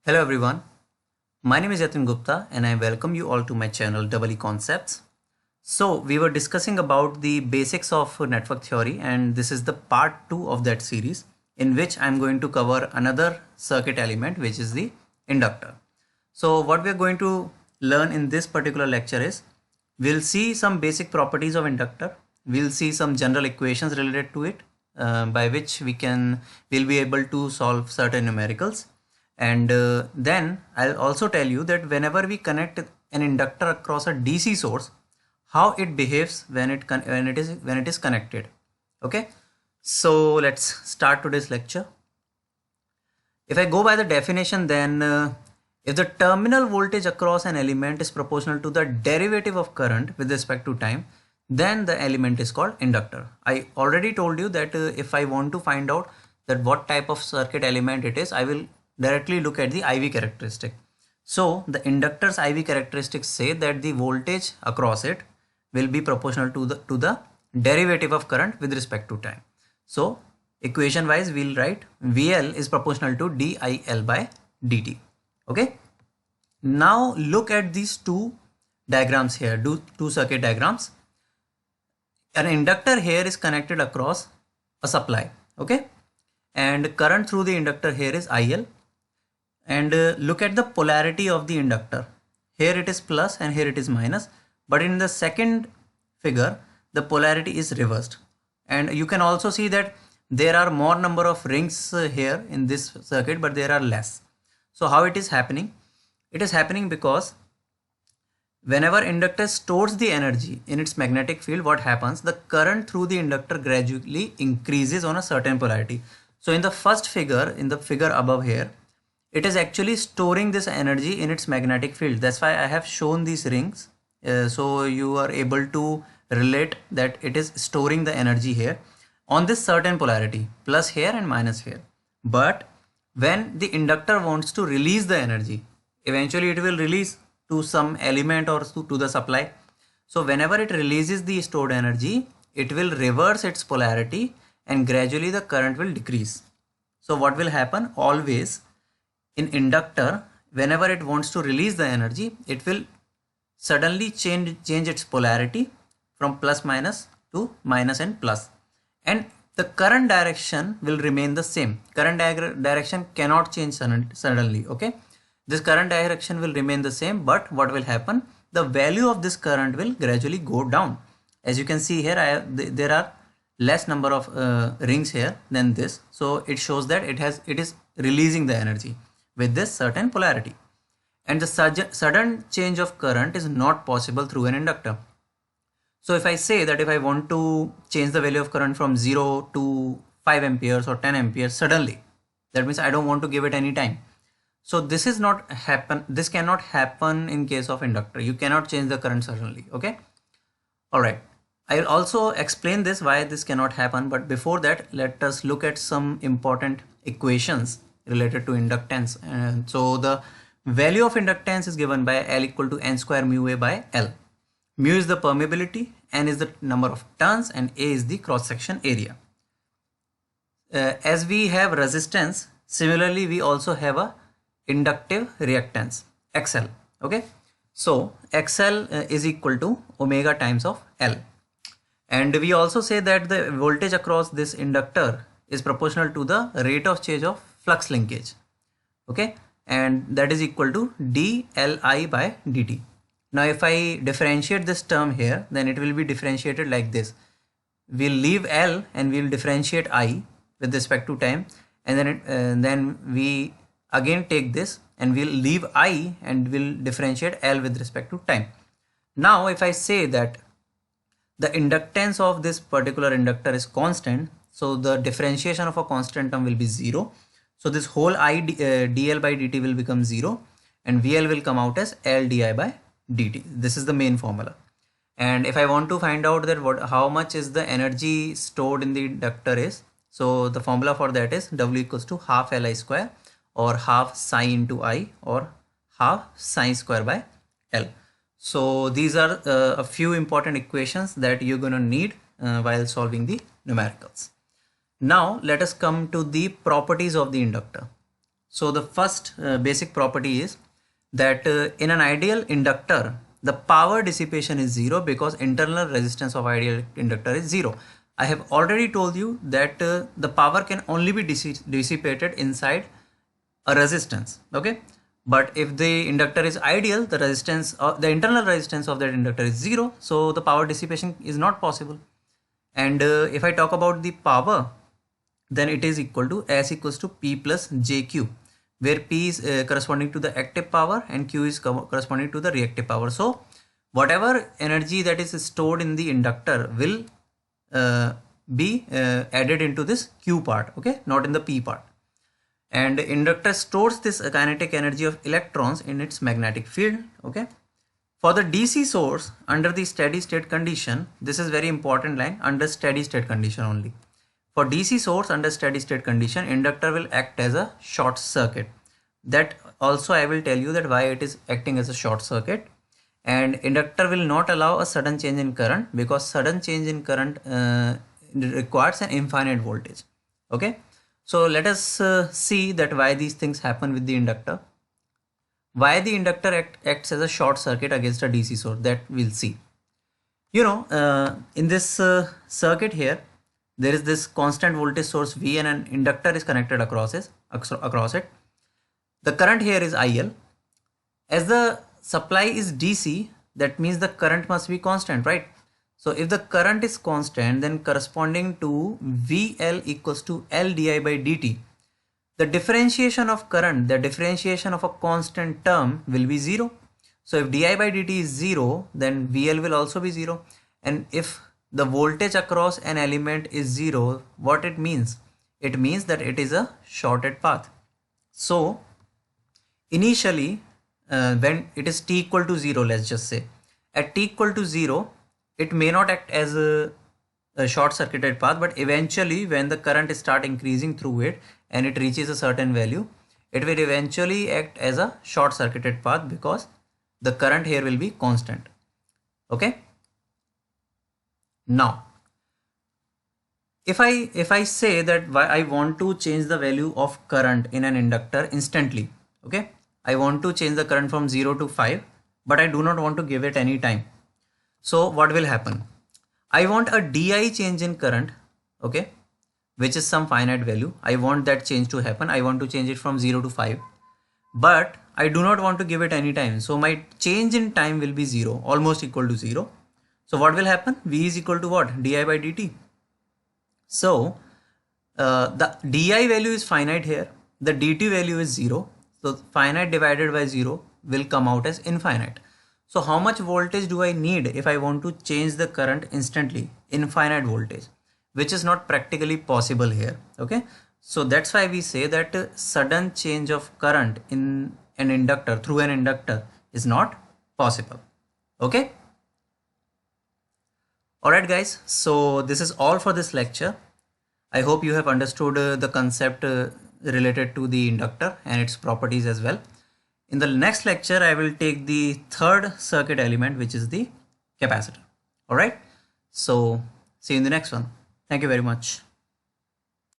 Hello everyone, my name is Yatin Gupta and I welcome you all to my channel EE Concepts. So we were discussing about the basics of network theory and this is the part 2 of that series in which I'm going to cover another circuit element which is the inductor. So what we are going to learn in this particular lecture is we'll see some basic properties of inductor, we'll see some general equations related to it by which we'll be able to solve certain numericals. And then I'll also tell you that whenever we connect an inductor across a DC source, how it behaves when it is connected. Okay, so let's start today's lecture. If I go by the definition, then if the terminal voltage across an element is proportional to the derivative of current with respect to time, then the element is called inductor. I already told you that if I want to find out that what type of circuit element it is, I will directly look at the IV characteristic. So the inductor's IV characteristics say that the voltage across it will be proportional to the derivative of current with respect to time. So equation wise we'll write VL is proportional to DIL by dt. Okay. Now look at these two diagrams here, two circuit diagrams. An inductor here is connected across a supply. Okay. And current through the inductor here is IL. And look at the polarity of the inductor. Here it is plus and here it is minus, but in the second figure the polarity is reversed. And you can also see that there are more number of rings here in this circuit, but there are less. So how it is happening? It is happening because whenever inductor stores the energy in its magnetic field, what happens? The current through the inductor gradually increases on a certain polarity. So in the first figure, in the figure above here, it is actually storing this energy in its magnetic field. That's why I have shown these rings. So you are able to relate that it is storing the energy here on this certain polarity, plus here and minus here. But when the inductor wants to release the energy, eventually it will release to some element or to the supply. So whenever it releases the stored energy, it will reverse its polarity and gradually the current will decrease. So what will happen? Always in inductor, whenever it wants to release the energy, it will suddenly change its polarity from plus minus to minus and plus, and the current direction will remain the same. Current direction cannot change suddenly. Okay, this current direction will remain the same, but what will happen? The value of this current will gradually go down. As you can see here, there are less number of rings here than this, so it shows that it is releasing the energy with this certain polarity. And the sudden change of current is not possible through an inductor. So if I say that if I want to change the value of current from 0 to 5 amperes or 10 amperes suddenly, that means I don't want to give it any time. So this cannot happen in case of inductor. You cannot change the current suddenly. Okay. All right. I will also explain this why this cannot happen. But before that, let us look at some important equations related to inductance. And so the value of inductance is given by L equal to N square mu A by L. Mu is the permeability, N is the number of turns, and A is the cross section area. As we have resistance, similarly we also have a inductive reactance XL. Okay, so XL is equal to omega times of L. And we also say that the voltage across this inductor is proportional to the rate of change of flux linkage. Okay, and that is equal to dLi by dt. Now if I differentiate this term here, then it will be differentiated like this. We'll leave L and we'll differentiate I with respect to time, and then we again take this and we'll leave I and we'll differentiate L with respect to time. Now if I say that the inductance of this particular inductor is constant, so the differentiation of a constant term will be 0. So this whole dl by dt will become 0 and VL will come out as L di by dt. This is the main formula. And if I want to find out that how much is the energy stored in the inductor is, so the formula for that is W equals to half Li square or half psi into I or half psi square by L. So these are a few important equations that you're going to need while solving the numericals. Now let us come to the properties of the inductor. So the first basic property is that in an ideal inductor, the power dissipation is zero because internal resistance of ideal inductor is zero. I have already told you that the power can only be dissipated inside a resistance. Okay, but if the inductor is ideal, the resistance, the internal resistance of that inductor is zero, so the power dissipation is not possible. And if I talk about the power, then it is equal to S equals to P plus JQ, where P is corresponding to the active power and Q is corresponding to the reactive power. So whatever energy that is stored in the inductor will be added into this Q part, okay, not in the P part. And inductor stores this kinetic energy of electrons in its magnetic field, okay. For the DC source under the steady state condition, this is very important line, under steady state condition only. For DC source under steady state condition, inductor will act as a short circuit. That also I will tell you that why it is acting as a short circuit. And inductor will not allow a sudden change in current because sudden change in current requires an infinite voltage. Okay. So let us see that why these things happen with the inductor. Why the inductor acts as a short circuit against a DC source, that we'll see. You know, in this circuit here, there is this constant voltage source V and an inductor is connected across it. The current here is IL. As the supply is DC, that means the current must be constant, right? So if the current is constant, then corresponding to VL equals to L di by dt. The differentiation of current, the differentiation of a constant term will be zero. So if di by dt is zero, then VL will also be zero. And if the voltage across an element is zero, what it means? It means that it is a shorted path. So initially, when it is t equal to 0, let's just say, at t equal to 0, it may not act as a short circuited path, but eventually when the current start increasing through it and it reaches a certain value, it will eventually act as a short circuited path because the current here will be constant. Okay. Now, if I say that I want to change the value of current in an inductor instantly, okay, I want to change the current from 0 to 5, but I do not want to give it any time. So what will happen? I want a di change in current, okay, which is some finite value. I want that change to happen. I want to change it from 0 to 5, but I do not want to give it any time. So my change in time will be 0, almost equal to 0. So what will happen? V is equal to what? Di by dt. So the di value is finite here. The dt value is 0. So finite divided by 0 will come out as infinite. So how much voltage do I need if I want to change the current instantly? Infinite voltage, which is not practically possible here. Okay. So that's why we say that sudden change of current in an inductor through an inductor is not possible. Okay. Alright guys, so this is all for this lecture. I hope you have understood the concept related to the inductor and its properties as well. In the next lecture, I will take the third circuit element, which is the capacitor. Alright, so see you in the next one. Thank you very much.